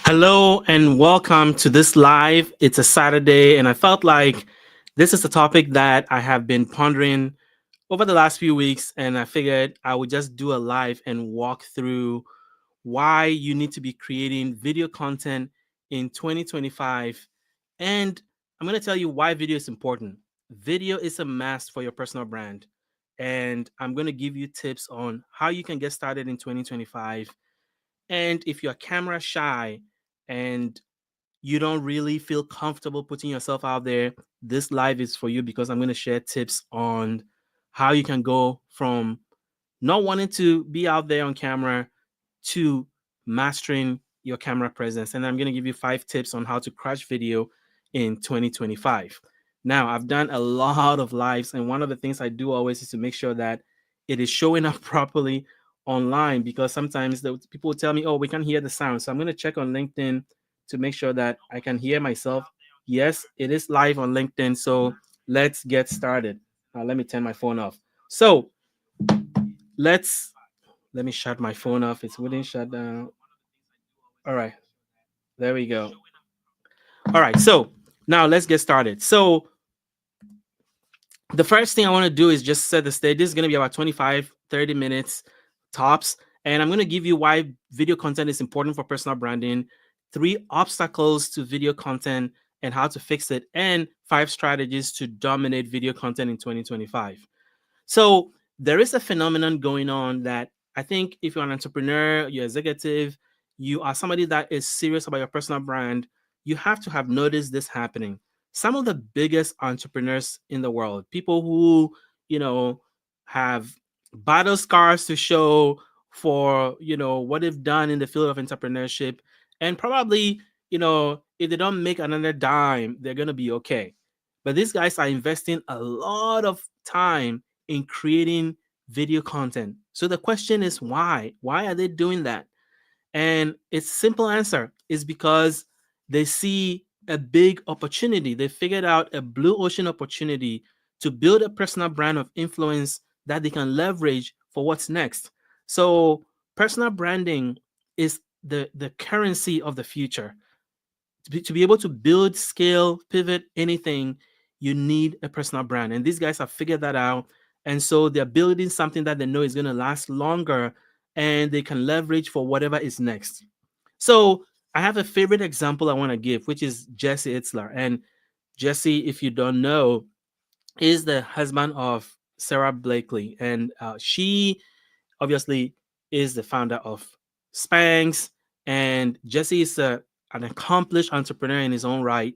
Hello and welcome to this live. It's a Saturday, and I felt like this is a topic that I have been pondering over the last few weeks. And I figured I would just do a live and walk through why you need to be creating video content in 2025. And I'm going to tell you why video is important. Video is a must for your personal brand. And I'm going to give you tips on how you can get started in 2025. And if you're camera shy and you don't really feel comfortable putting yourself out there, this live is for you because I'm going to share tips on how you can go from not wanting to be out there on camera to mastering your camera presence. And I'm going to give you 5 tips on how to crush video in 2025. Now, I've done a lot of lives, and one of the things I do always is to make sure that it is showing up properly online because sometimes the people will tell me, oh, we can't hear the sound. So I'm going to check on LinkedIn to make sure that I can hear myself. Yes, it is live on LinkedIn. So let's get started. Let me turn my phone off. So let's let me shut my phone off. It's wouldn't shut down. All right, there we go. All right, so now let's get started. So the first thing I want to do is just set the stage. This is going to be about 25, 30 minutes tops. And I'm going to give you why video content is important for personal branding, 3 obstacles to video content and how to fix it, and 5 strategies to dominate video content in 2025. So there is a phenomenon going on that I think if you're an entrepreneur, you're executive, you are somebody that is serious about your personal brand, you have to have noticed this happening. Some of the biggest entrepreneurs in the world, people who, you know, have battle scars to show for, what they've done in the field of entrepreneurship, and probably, if they don't make another dime, they're going to be okay. But these guys are investing a lot of time in creating video content. So the question is why? Why are they doing that? And its simple answer is because they see a big opportunity. They figured out a blue ocean opportunity to build a personal brand of influence that they can leverage for what's next. So personal branding is the currency of the future. To be able to build, scale, pivot anything, you need a personal brand. And these guys have figured that out. And so they're building something that they know is going to last longer and they can leverage for whatever is next. So I have a favorite example I want to give, which is Jesse Itzler. And Jesse, if you don't know, is the husband of Sarah Blakely. And she obviously is the founder of Spanx. And Jesse is an accomplished entrepreneur in his own right.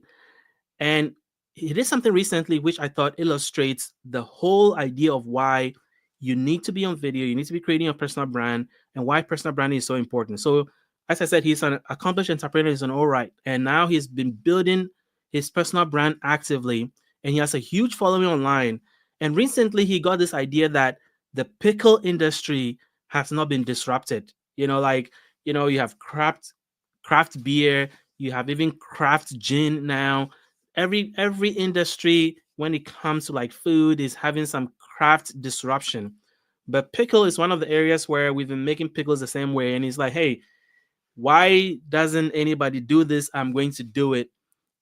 And he did something recently which I thought illustrates the whole idea of why you need to be on video, you need to be creating a personal brand, and why personal branding is so important. So, as I said, he's an accomplished entrepreneur, he's an all right. And now he's been building his personal brand actively, and he has a huge following online. And recently, he got this idea that the pickle industry has not been disrupted. You have craft beer, you have even craft gin now. Every industry when it comes to like food is having some craft disruption. But pickle is one of the areas where we've been making pickles the same way. And he's like, hey, why doesn't anybody do this? I'm going to do it.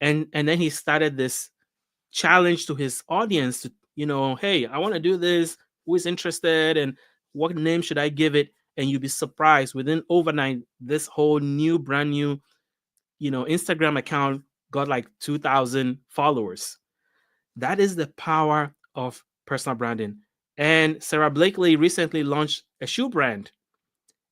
And then he started this challenge to his audience to, hey, I want to do this. Who is interested? And what name should I give it? And you'll be surprised within overnight, this whole brand new, Instagram account got like 2,000 followers. That is the power of personal branding. And Sarah Blakely recently launched a shoe brand.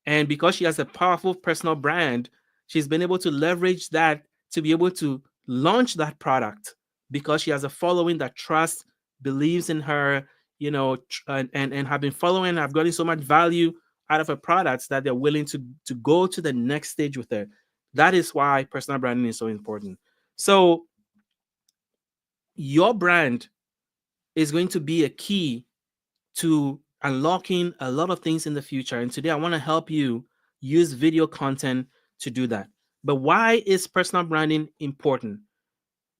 And because she has a powerful personal brand, she's been able to leverage that to be able to launch that product because she has a following that trusts, believes in her, and have been following, have gotten so much value out of her products that they're willing to go to the next stage with her. That is why personal branding is so important. So your brand is going to be a key to unlocking a lot of things in the future. And today I want to help you use video content to do that. But why is personal branding important?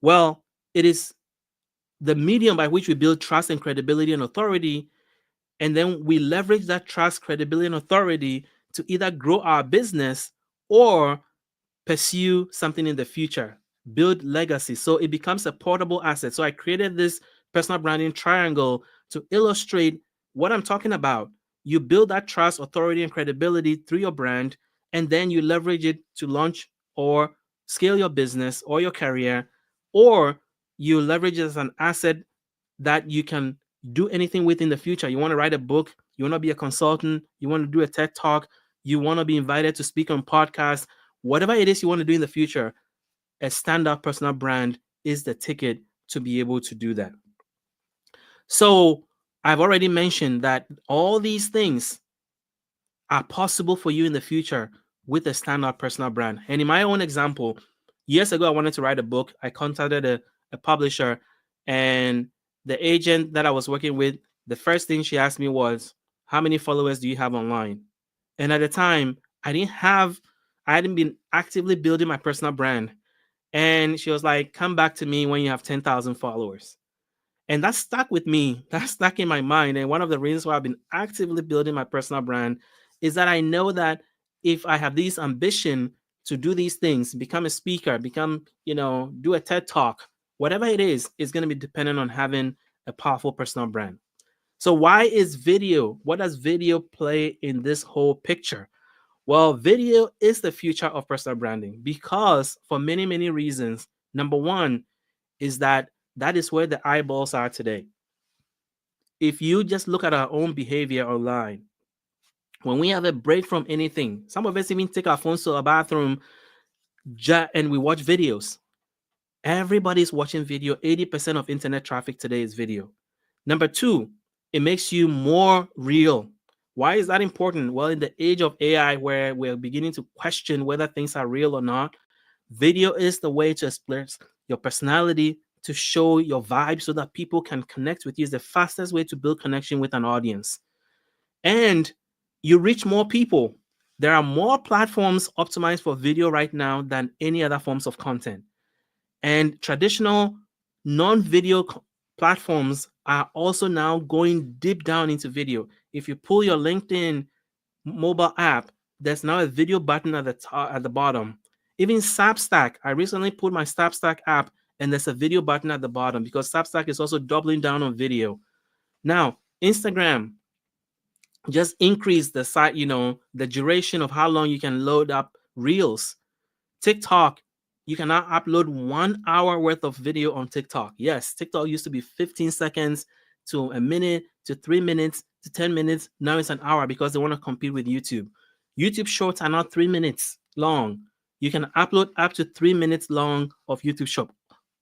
Well, it is the medium by which we build trust and credibility and authority. And then we leverage that trust, credibility, and authority to either grow our business or pursue something in the future, build legacy. So it becomes a portable asset. So I created this personal branding triangle to illustrate what I'm talking about. You build that trust, authority, and credibility through your brand, and then you leverage it to launch or scale your business or your career, or you leverage it as an asset that you can do anything with in the future. You want to write a book, you want to be a consultant, you want to do a TED talk, you want to be invited to speak on podcasts, whatever it is you want to do in the future, a standout personal brand is the ticket to be able to do that. So I've already mentioned that all these things are possible for you in the future with a standout personal brand. And in my own example, years ago, I wanted to write a book. I contacted a publisher, and the agent that I was working with, the first thing she asked me was, how many followers do you have online? And at the time, I hadn't been actively building my personal brand. And she was like, come back to me when you have 10,000 followers. And that stuck with me. That stuck in my mind. And one of the reasons why I've been actively building my personal brand is that I know that if I have this ambition to do these things, become a speaker, do a TED talk, whatever it is going to be dependent on having a powerful personal brand. So why is video? What does video play in this whole picture? Well, video is the future of personal branding because for many, many reasons. Number one is that is where the eyeballs are today. If you just look at our own behavior online, when we have a break from anything, some of us even take our phones to a bathroom and we watch videos. Everybody's watching video. 80% of internet traffic today is video. Number two, it makes you more real. Why is that important? Well, in the age of AI, where we're beginning to question whether things are real or not, video is the way to express your personality, to show your vibe so that people can connect with you. Is the fastest way to build connection with an audience. And you reach more people. There are more platforms optimized for video right now than any other forms of content. And traditional non-video platforms are also now going deep down into video. If you pull your LinkedIn mobile app, there's now a video button at the top, at the bottom. Even Substack, I recently put my Substack app and there's a video button at the bottom because Substack is also doubling down on video. Now, Instagram just increase the site, the duration of how long you can load up reels. TikTok, you can now upload 1 hour worth of video on TikTok. Yes, TikTok used to be 15 seconds to a minute to 3 minutes to 10 minutes. Now it's an hour because they want to compete with YouTube. YouTube shorts are now 3 minutes long. You can upload up to 3 minutes long of YouTube short.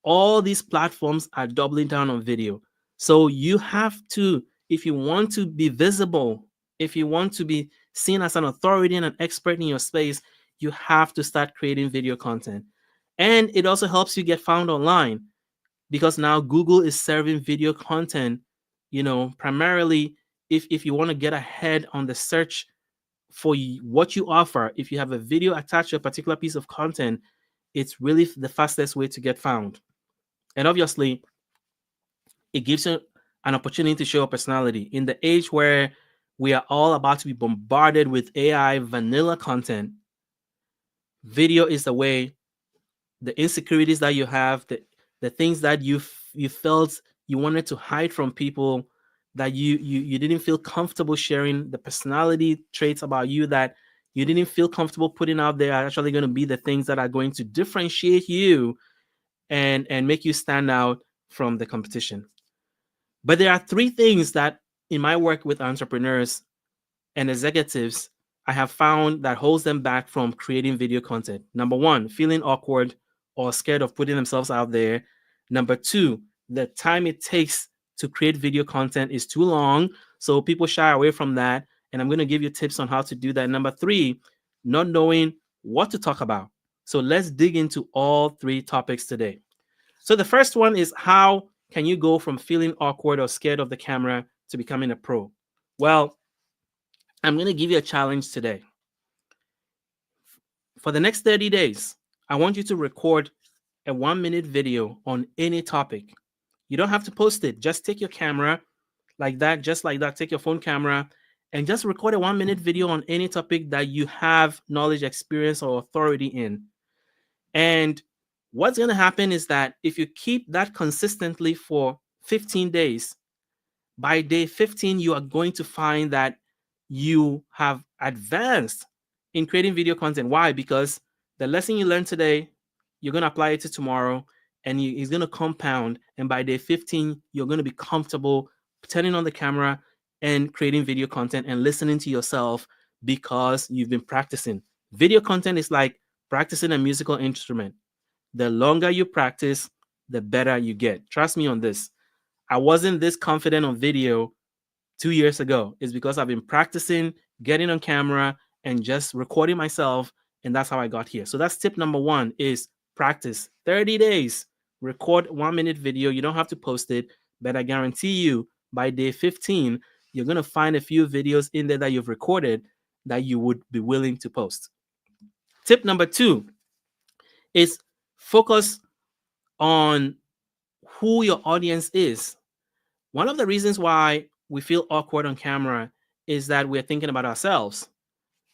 All these platforms are doubling down on video. So you have to, if you want to be visible, if you want to be seen as an authority and an expert in your space, you have to start creating video content. And it also helps you get found online because now Google is serving video content, primarily if you want to get ahead on the search for what you offer. If you have a video attached to a particular piece of content, it's really the fastest way to get found. And obviously, it gives you an opportunity to show a personality. In the age where we are all about to be bombarded with AI vanilla content, video is the way. The insecurities that you have, the things that you felt you wanted to hide from people, that you didn't feel comfortable sharing, the personality traits about you that you didn't feel comfortable putting out there, are actually going to be the things that are going to differentiate you and make you stand out from the competition. But there are three things that in my work with entrepreneurs and executives, I have found that holds them back from creating video content. Number one, feeling awkward or scared of putting themselves out there. Number two, the time it takes to create video content is too long, so people shy away from that. And I'm going to give you tips on how to do that. Number three, not knowing what to talk about. So let's dig into all three topics today. So the first one is, how can you go from feeling awkward or scared of the camera to becoming a pro? Well, I'm going to give you a challenge today. For the next 30 days, I want you to record a 1-minute video on any topic. You don't have to post it. Just take your camera like that, just like that. Take your phone camera and just record a 1-minute video on any topic that you have knowledge, experience, or authority in. And what's going to happen is that if you keep that consistently for 15 days, by day 15, you are going to find that you have advanced in creating video content. Why? Because the lesson you learned today, you're going to apply it to tomorrow, and it's going to compound. And by day 15, you're going to be comfortable turning on the camera and creating video content and listening to yourself because you've been practicing. Video content is like practicing a musical instrument. The longer you practice, the better you get. Trust me on this. I wasn't this confident on video 2 years ago. It's because I've been practicing, getting on camera, and just recording myself, and that's how I got here. So that's tip number one: is practice. 30 days, record 1 minute video. You don't have to post it, but I guarantee you by day 15, you're gonna find a few videos in there that you've recorded that you would be willing to post. Tip number two is focus on who your audience is. One of the reasons why we feel awkward on camera is that we're thinking about ourselves.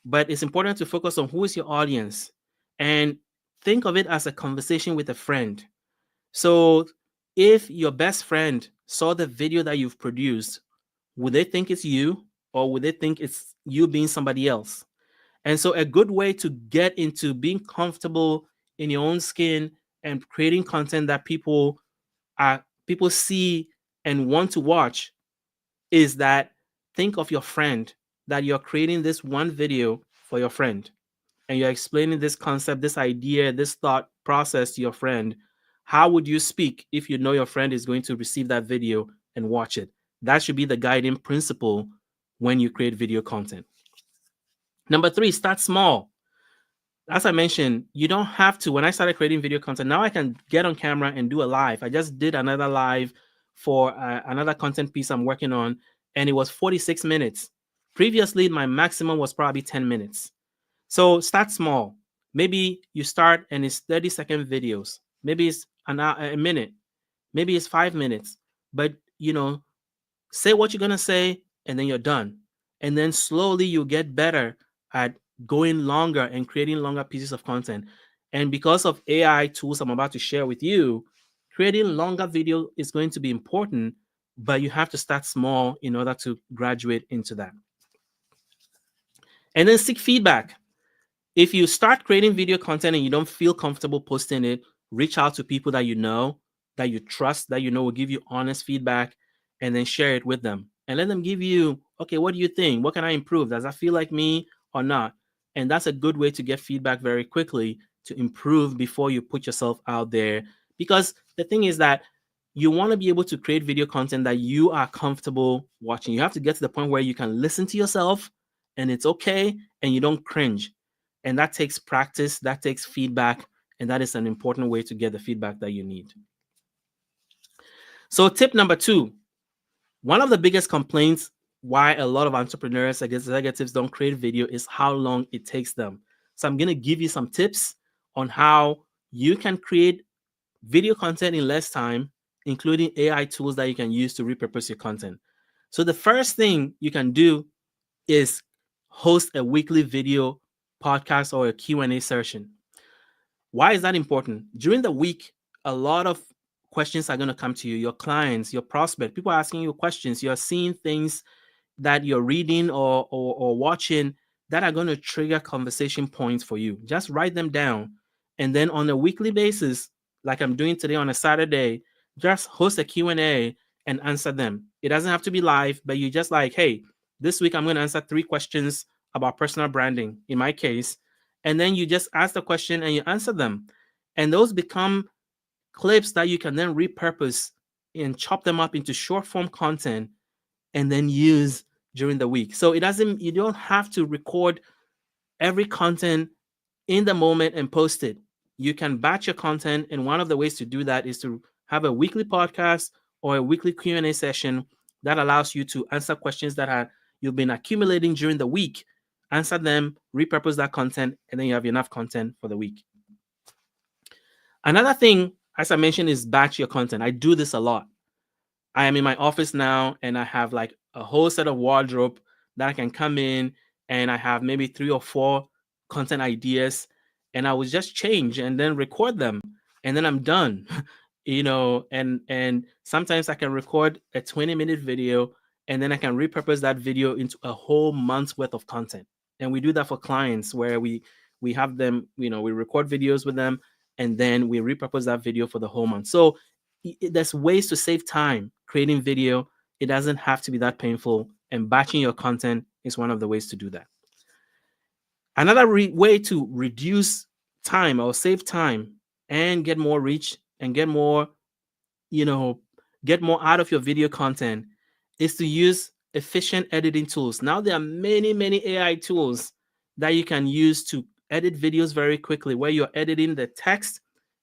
But it's important to focus on who is your audience and think of it as a conversation with a friend. So if your best friend saw the video that you've produced, would they think it's you, or would they think it's you being somebody else? And so a good way to get into being comfortable in your own skin and creating content that people see and want to watch is that think of your friend, that you're creating this one video for your friend, and you're explaining this concept, this idea, this thought process to your friend. How would you speak if you know your friend is going to receive that video and watch it? That should be the guiding principle when you create video content. Number three, start small. As I mentioned, you don't have to. When I started creating video content, now I can get on camera and do a live. I just did another live for another content piece I'm working on, and it was 46 minutes. Previously, my maximum was probably 10 minutes. So start small. Maybe you start and it's 30-second videos. Maybe it's a minute. Maybe it's 5 minutes. But, say what you're going to say and then you're done. And then slowly you get better at going longer and creating longer pieces of content. And because of AI tools I'm about to share with you, creating longer video is going to be important, but you have to start small in order to graduate into that. And then seek feedback. If you start creating video content and you don't feel comfortable posting it, reach out to people that you know, that you trust, that you know will give you honest feedback, and then share it with them. And let them give you, okay, what do you think? What can I improve? Does that feel like me or not? And that's a good way to get feedback very quickly to improve before you put yourself out there. Because the thing is that you want to be able to create video content that you are comfortable watching. You have to get to the point where you can listen to yourself and it's okay and you don't cringe. And that takes practice, that takes feedback, and that is an important way to get the feedback that you need. So tip number two, one of the biggest complaints why a lot of entrepreneurs, executives don't create video is how long it takes them. So I'm going to give you some tips on how you can create video content in less time, including AI tools that you can use to repurpose your content. So the first thing you can do is host a weekly video podcast or a Q&A session. Why is that important? During the week, a lot of questions are going to come to you, your clients, your prospect, people are asking you questions. You're seeing things that you're reading or watching that are going to trigger conversation points for you. Just write them down. And then on a weekly basis, like I'm doing today on a Saturday, just host a Q&A and answer them. It doesn't have to be live, but you just like, hey, this week I'm going to answer 3 questions about personal branding, in my case. And then you just ask the question and you answer them. And those become clips that you can then repurpose and chop them up into short form content and then use during the week. So you don't have to record every content in the moment and post it. You can batch your content, and one of the ways to do that is to have a weekly podcast or a weekly Q&A session that allows you to answer questions that you've been accumulating during the week, answer them, repurpose that content, and then you have enough content for the week. Another thing, as I mentioned, is batch your content. I do this a lot. I am in my office now and I have like a whole set of wardrobe that I can come in and I have maybe 3 or 4 content ideas. and I would just change and then record them, and then I'm done. And sometimes I can record a 20-minute video, and then I can repurpose that video into a whole month's worth of content. And we do that for clients where we have them, we record videos with them, and then we repurpose that video for the whole month. So there's ways to save time creating video. It doesn't have to be that painful, and batching your content is one of the ways to do that. Another way to reduce time or save time and get more reach and get more out of your video content is to use efficient editing tools. Now there are many AI tools that you can use to edit videos very quickly, where you're editing the text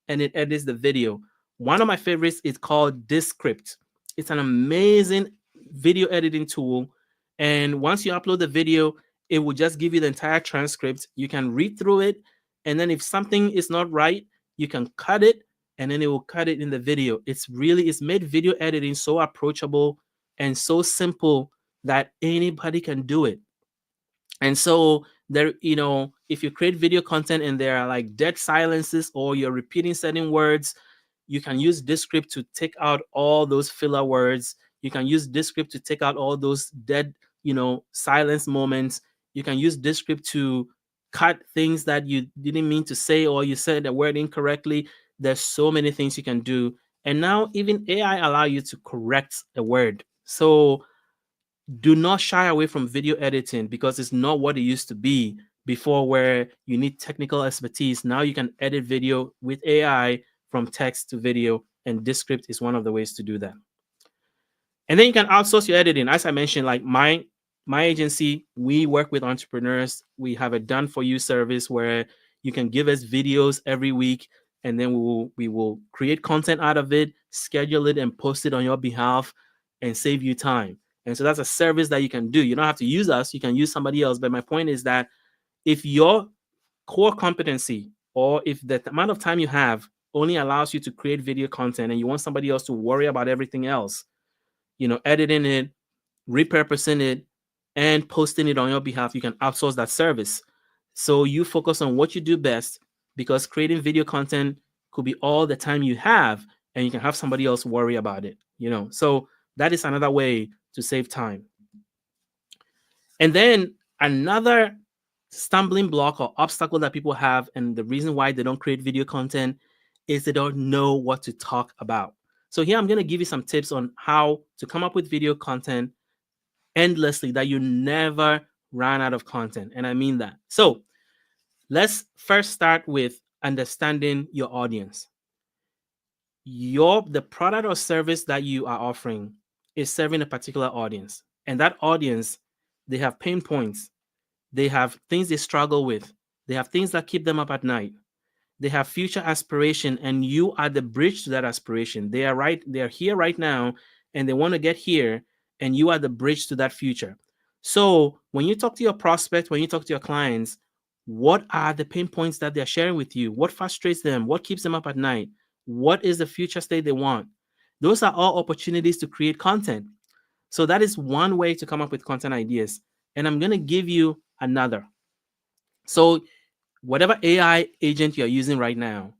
and it edits the video. One of my favorites is called Descript. It's an amazing video editing tool, and once you upload the video, it will just give you the entire transcript. You can read through it, and then if something is not right, you can cut it, and then it will cut it in the video. It's made video editing so approachable and so simple that anybody can do it. And so there, if you create video content and there are like dead silences or you're repeating certain words, you can use Descript to take out all those filler words. You can use Descript to take out all those dead, silence moments. You can use Descript to cut things that you didn't mean to say, or you said a word incorrectly. There's so many things you can do. And now even AI allow you to correct a word. So do not shy away from video editing, because it's not what it used to be before, where you need technical expertise. Now you can edit video with AI from text to video, and Descript is one of the ways to do that. And then you can outsource your editing. As I mentioned, like my agency, we work with entrepreneurs. We have a done for you service where you can give us videos every week, and then we will create content out of it, schedule it, and post it on your behalf, and save you time. And so that's a service that you can do. You don't have to use us, you can use somebody else. But my point is that if your core competency, or if the amount of time you have only allows you to create video content, and you want somebody else to worry about everything else, editing it, repurposing it, and posting it on your behalf, you can outsource that service. So you focus on what you do best, because creating video content could be all the time you have, and you can have somebody else worry about it. So that is another way to save time. And then another stumbling block or obstacle that people have, and the reason why they don't create video content, is they don't know what to talk about. So here I'm going to give you some tips on how to come up with video content endlessly, that you never run out of content. And I mean that. So let's first start with understanding your audience. The product or service that you are offering is serving a particular audience, and that audience, they have pain points, they have things they struggle with, they have things that keep them up at night, they have future aspiration, and you are the bridge to that aspiration. They are here right now, and they want to get here, and you are the bridge to that future. So when you talk to your prospect, when you talk to your clients, what are the pain points that they're sharing with you? What frustrates them? What keeps them up at night? What is the future state they want? Those are all opportunities to create content. So that is one way to come up with content ideas. And I'm going to give you another. So whatever AI agent you're using right now,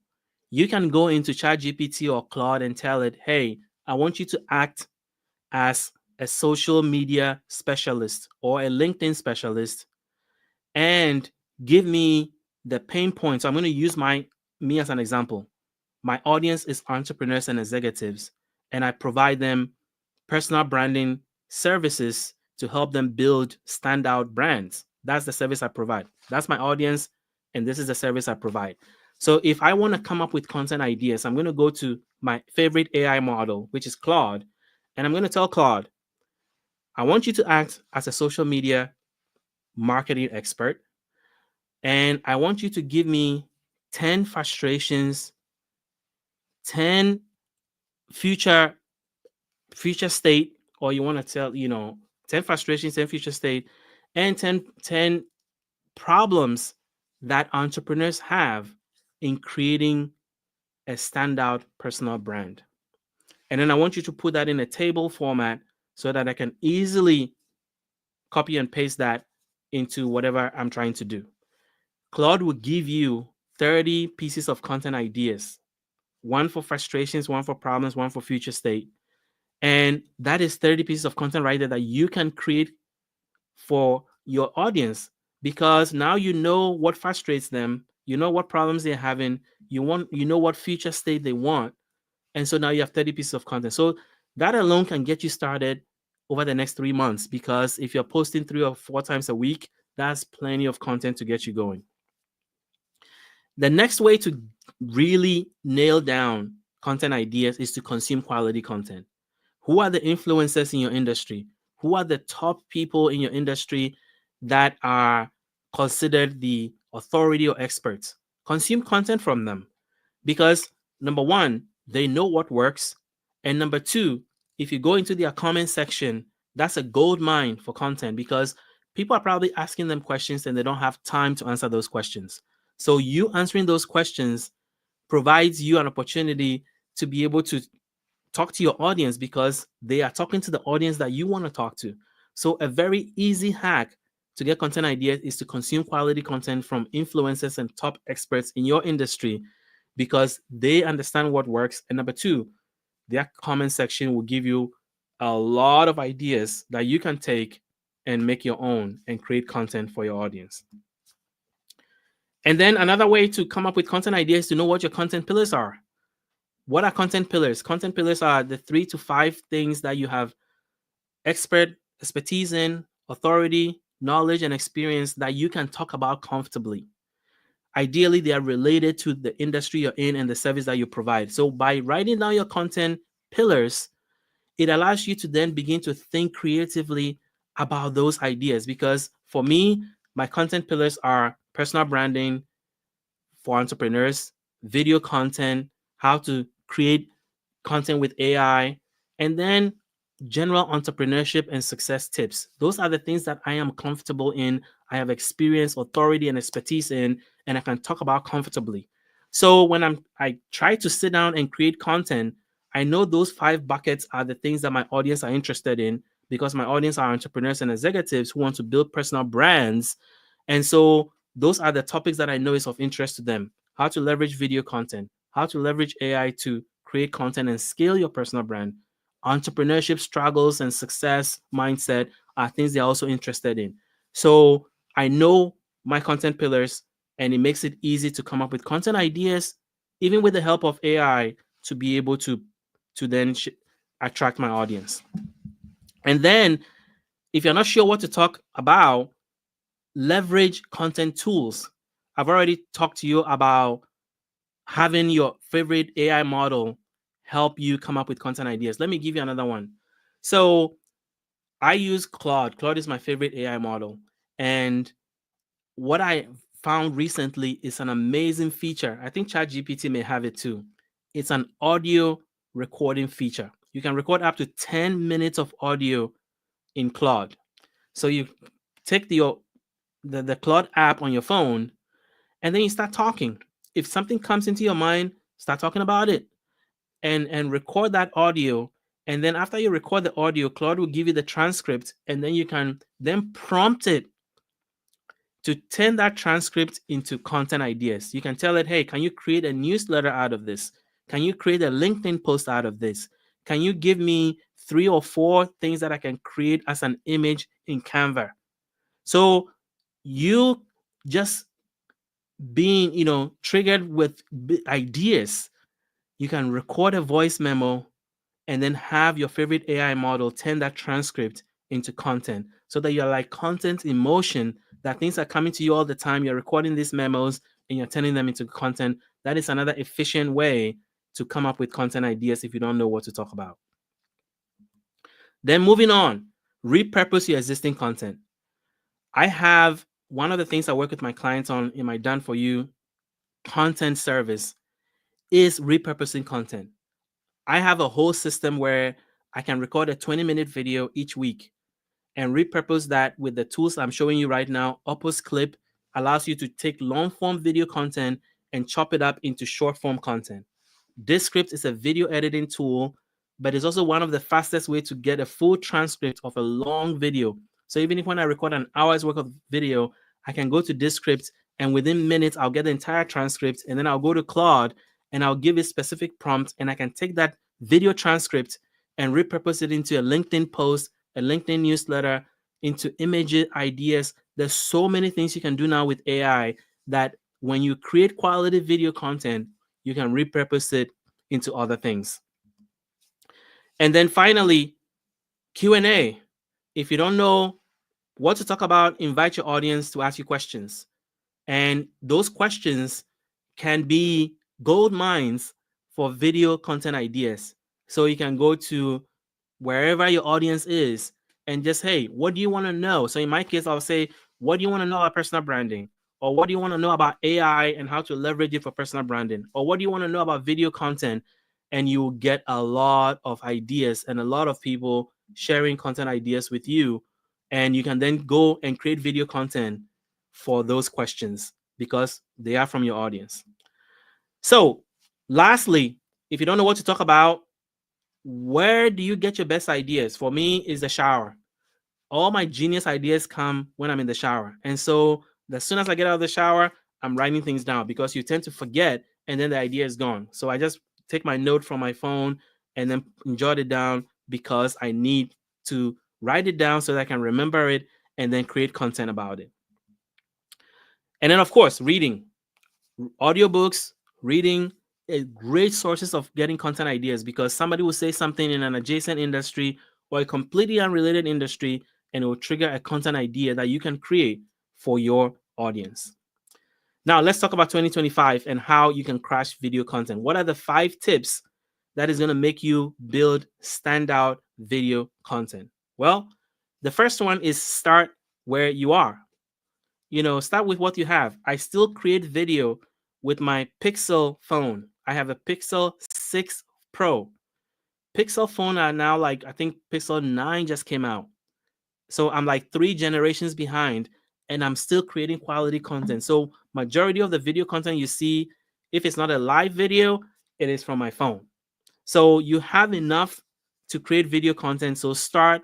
you can go into ChatGPT or Claude and tell it, hey, I want you to act as a social media specialist or a LinkedIn specialist, and give me the pain points. So I'm going to use me as an example. My audience is entrepreneurs and executives, and I provide them personal branding services to help them build standout brands. That's the service I provide. That's my audience, and this is the service I provide. So if I want to come up with content ideas, I'm going to go to my favorite AI model, which is Claude, and I'm going to tell Claude, I want you to act as a social media marketing expert, and I want you to give me 10 frustrations, 10 future state, or you want to tell 10 frustrations, 10 future state, and 10 problems that entrepreneurs have in creating a standout personal brand. And then I want you to put that in a table format so that I can easily copy and paste that into whatever I'm trying to do. Claude will give you 30 pieces of content ideas, one for frustrations, one for problems, one for future state. And that is 30 pieces of content right there that you can create for your audience, because now you know what frustrates them, you know what problems they're having, you know what future state they want. And so now you have 30 pieces of content. So that alone can get you started over the next 3 months, because if you're posting 3 or 4 times a week, that's plenty of content to get you going. The next way to really nail down content ideas is to consume quality content. Who are the influencers in your industry? Who are the top people in your industry that are considered the authority or experts? Consume content from them, because number one, they know what works. And number two, if you go into their comment section, that's a gold mine for content, because people are probably asking them questions and they don't have time to answer those questions. So you answering those questions provides you an opportunity to be able to talk to your audience, because they are talking to the audience that you want to talk to. So a very easy hack to get content ideas is to consume quality content from influencers and top experts in your industry, because they understand what works. And number two, their comment section will give you a lot of ideas that you can take and make your own and create content for your audience. And then another way to come up with content ideas is to know what your content pillars are. What are content pillars? Content pillars are the 3 to 5 things that you have expertise in, authority, knowledge, and experience that you can talk about comfortably. Ideally, they are related to the industry you're in and the service that you provide. So by writing down your content pillars, it allows you to then begin to think creatively about those ideas. Because for me, my content pillars are personal branding for entrepreneurs, video content, how to create content with AI, and then general entrepreneurship and success tips. Those are the things that I am comfortable in, I have experience, authority, and expertise in, and I can talk about comfortably. So when I try to sit down and create content, I know those 5 buckets are the things that my audience are interested in, because my audience are entrepreneurs and executives who want to build personal brands. And so those are the topics that I know is of interest to them. How to leverage video content, how to leverage AI to create content and scale your personal brand. Entrepreneurship struggles and success mindset are things they're also interested in. So I know my content pillars, and it makes it easy to come up with content ideas, even with the help of AI, to be able to then attract my audience. And then if you're not sure what to talk about, leverage content tools. I've already talked to you about having your favorite AI model help you come up with content ideas. Let me give you another one. So I use Claude. Claude is my favorite AI model. And what I found recently is an amazing feature. I think ChatGPT may have it too. It's an audio recording feature. You can record up to 10 minutes of audio in Claude. So you take the Claude app on your phone, and then you start talking. If something comes into your mind, start talking about it, and record that audio. And then after you record the audio, Claude will give you the transcript, and then you can then prompt it to turn that transcript into content ideas. You can tell it, hey, can you create a newsletter out of this? Can you create a LinkedIn post out of this? Can you give me 3 or 4 things that I can create as an image in Canva? So you just being, triggered with ideas, you can record a voice memo and then have your favorite AI model turn that transcript into content, so that you're like content in motion, that things are coming to you all the time. You're recording these memos and you're turning them into content. That is another efficient way to come up with content ideas if you don't know what to talk about. Then moving on, repurpose your existing content. I have one of the things I work with my clients on in my Done For You content service is repurposing content. I have a whole system where I can record a 20-minute video each week and repurpose that with the tools I'm showing you right now. Opus Clip allows you to take long-form video content and chop it up into short-form content. Descript is a video editing tool, but it's also one of the fastest ways to get a full transcript of a long video. So even if when I record an hour's worth of video, I can go to Descript and within minutes, I'll get the entire transcript, and then I'll go to Claude and I'll give it specific prompts, and I can take that video transcript and repurpose it into a LinkedIn post, a LinkedIn newsletter, into image ideas. There's so many things you can do now with AI that when you create quality video content, you can repurpose it into other things. And then finally, Q&A. If you don't know what to talk about, invite your audience to ask you questions. And those questions can be gold mines for video content ideas. So you can go to wherever your audience is and just, hey, what do you want to know? So in my case, I'll say, what do you want to know about personal branding? Or what do you want to know about AI and how to leverage it for personal branding? Or what do you want to know about video content? And you will get a lot of ideas and a lot of people sharing content ideas with you. And you can then go and create video content for those questions because they are from your audience. So lastly, if you don't know what to talk about, where do you get your best ideas? For me, is the shower. All my genius ideas come when I'm in the shower. And so as soon as I get out of the shower, I'm writing things down because you tend to forget and then the idea is gone. So I just take my note from my phone and then jot it down because I need to write it down so that I can remember it and then create content about it. And then, of course, reading. Audiobooks, reading, great sources of getting content ideas because somebody will say something in an adjacent industry or a completely unrelated industry and it will trigger a content idea that you can create for your audience. Now, let's talk about 2025 and how you can crash video content. What are the 5 tips that is going to make you build standout video content? Well, the first one is start where you are. Start with what you have. I still create video with my Pixel phone. I have a Pixel 6 Pro. Pixel phone are now I think Pixel 9 just came out. So I'm 3 generations behind and I'm still creating quality content. So majority of the video content you see, if it's not a live video, it is from my phone. So you have enough to create video content. So start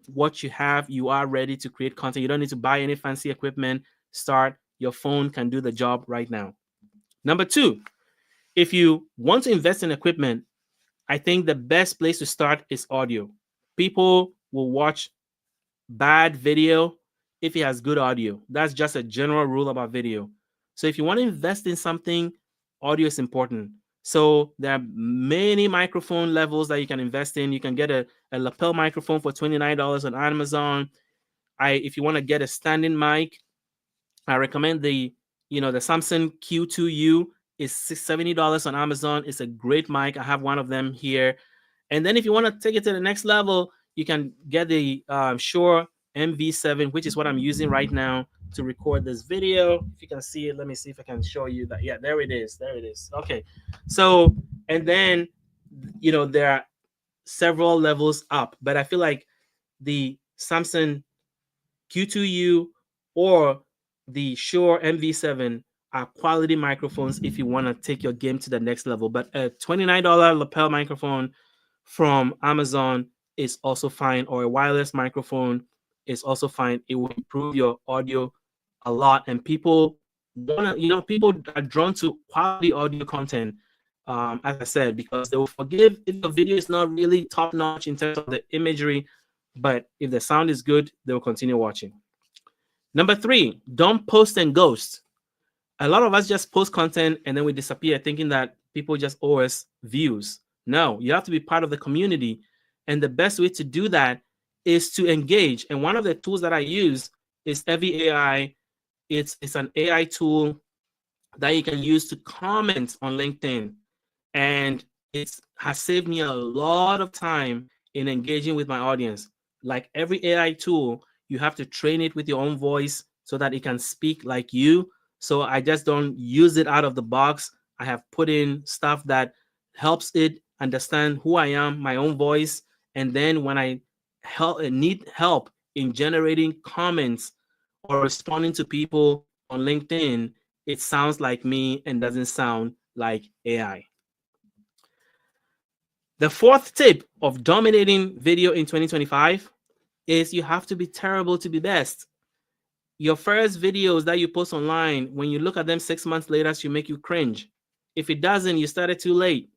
what you have. You are ready to create content. You don't need to buy any fancy equipment. Start. Your phone can do the job right now. Number 2, if you want to invest in equipment, I think the best place to start is audio. People will watch bad video if it has good audio. That's just a general rule about video. So if you want to invest in something, audio is important. So there are many microphone levels that you can invest in. You can get a lapel microphone for $29 on Amazon. If you want to get a standing mic, I recommend the Samson Q2U is $70 on Amazon. It's a great mic. I have one of them here. And then if you want to take it to the next level, you can get the Shure MV7, which is what I'm using right now to record this video. If you can see it, let me see if I can show you that. Yeah, there it is. There it is. Okay. So, and then, there are several levels up, but I feel like the Samson Q2U or the Shure MV7 are quality microphones if you want to take your game to the next level. But a $29 lapel microphone from Amazon is also fine, or a wireless microphone is also fine. It will improve your audio a lot, and people people are drawn to quality audio content, as I said, because they will forgive if the video is not really top notch in terms of the imagery, but if the sound is good, they will continue watching. Number 3, don't post and ghost. A lot of us just post content and then we disappear thinking that people just owe us views. No, you have to be part of the community. And the best way to do that is to engage. And one of the tools that I use is Evie AI. It's an AI tool that you can use to comment on LinkedIn. And it has saved me a lot of time in engaging with my audience. Like every AI tool, you have to train it with your own voice so that it can speak like you. So I just don't use it out of the box. I have put in stuff that helps it understand who I am, my own voice. And then when I need help in generating comments or responding to people on LinkedIn, it sounds like me and doesn't sound like AI. The 4th tip of dominating video in 2025 is you have to be terrible to be best. Your first videos that you post online, when you look at them 6 months later, should make you cringe. If it doesn't, you started too late.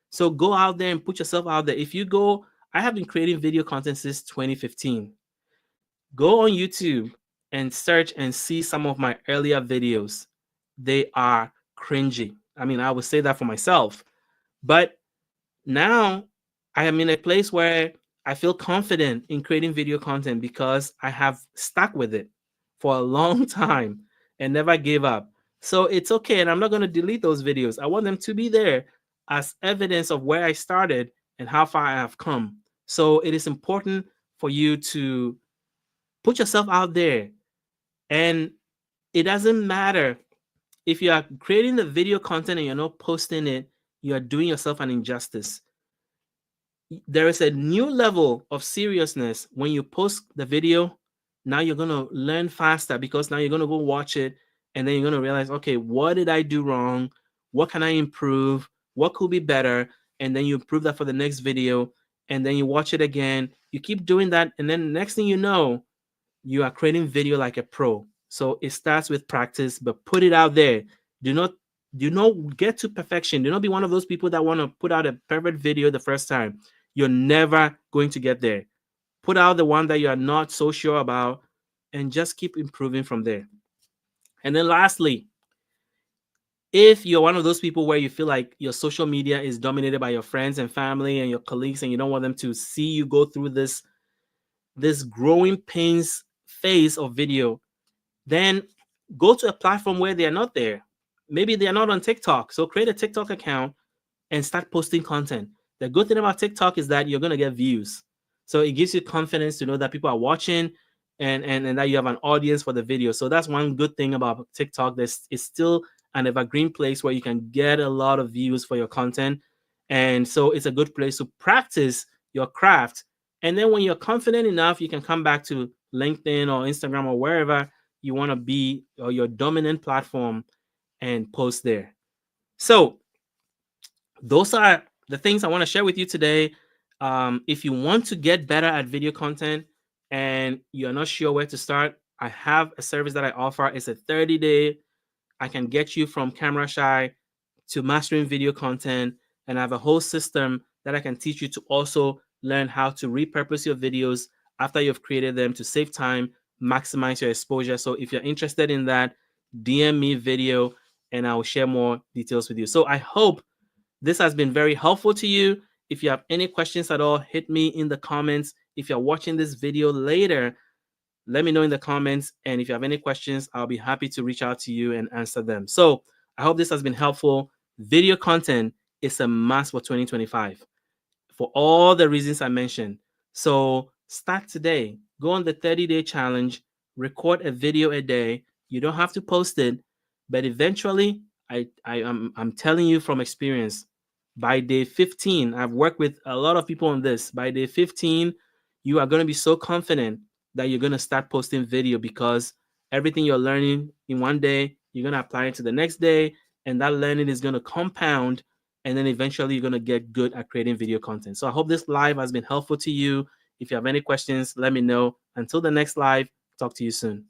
So go out there and put yourself out there. If you go, I have been creating video content since 2015. Go on YouTube and search and see some of my earlier videos. They are cringy. I mean, I would say that for myself. But now I am in a place where I feel confident in creating video content because I have stuck with it for a long time and never gave up. So it's okay. And I'm not going to delete those videos. I want them to be there as evidence of where I started and how far I have come. So it is important for you to put yourself out there. And it doesn't matter if you are creating the video content and you're not posting it, you are doing yourself an injustice. There is a new level of seriousness when you post the video. Now you're going to learn faster because now you're going to go watch it and then you're going to realize, okay, what did I do wrong? What can I improve? What could be better? And then you improve that for the next video and then you watch it again. You keep doing that. And then the next thing you know, you are creating video like a pro. So it starts with practice, but put it out there. Do not get to perfection. Do not be one of those people that want to put out a perfect video the first time. You're never going to get there. Put out the one that you are not so sure about and just keep improving from there. And then lastly, if you're one of those people where you feel like your social media is dominated by your friends and family and your colleagues and you don't want them to see you go through this growing pains phase of video, then go to a platform where they are not there. Maybe they are not on TikTok. So create a TikTok account and start posting content. The good thing about TikTok is that you're going to get views. So it gives you confidence to know that people are watching and that you have an audience for the video. So that's one good thing about TikTok. It's still an evergreen place where you can get a lot of views for your content. And so it's a good place to practice your craft. And then when you're confident enough, you can come back to LinkedIn or Instagram or wherever you want to be, or your dominant platform, and post there. So those are the things I want to share with you today. If you want to get better at video content and you're not sure where to start, I have a service that I offer. It's a 30-day. I can get you from camera shy to mastering video content, and I have a whole system that I can teach you to also learn how to repurpose your videos after you've created them to save time, maximize your exposure. So if you're interested in that, DM me video and I'll share more details with you. So I hope this has been very helpful to you. If you have any questions at all, hit me in the comments. If you're watching this video later, let me know in the comments. And if you have any questions, I'll be happy to reach out to you and answer them. So I hope this has been helpful. Video content is a must for 2025 for all the reasons I mentioned. So start today. Go on the 30-day challenge. Record a video a day. You don't have to post it, but eventually, I'm telling you from experience, by day 15, I've worked with a lot of people on this. By day 15, you are going to be so confident that you're going to start posting video because everything you're learning in one day, you're going to apply it to the next day, and that learning is going to compound, and then eventually you're going to get good at creating video content. So I hope this live has been helpful to you. If you have any questions, let me know. Until the next live, talk to you soon.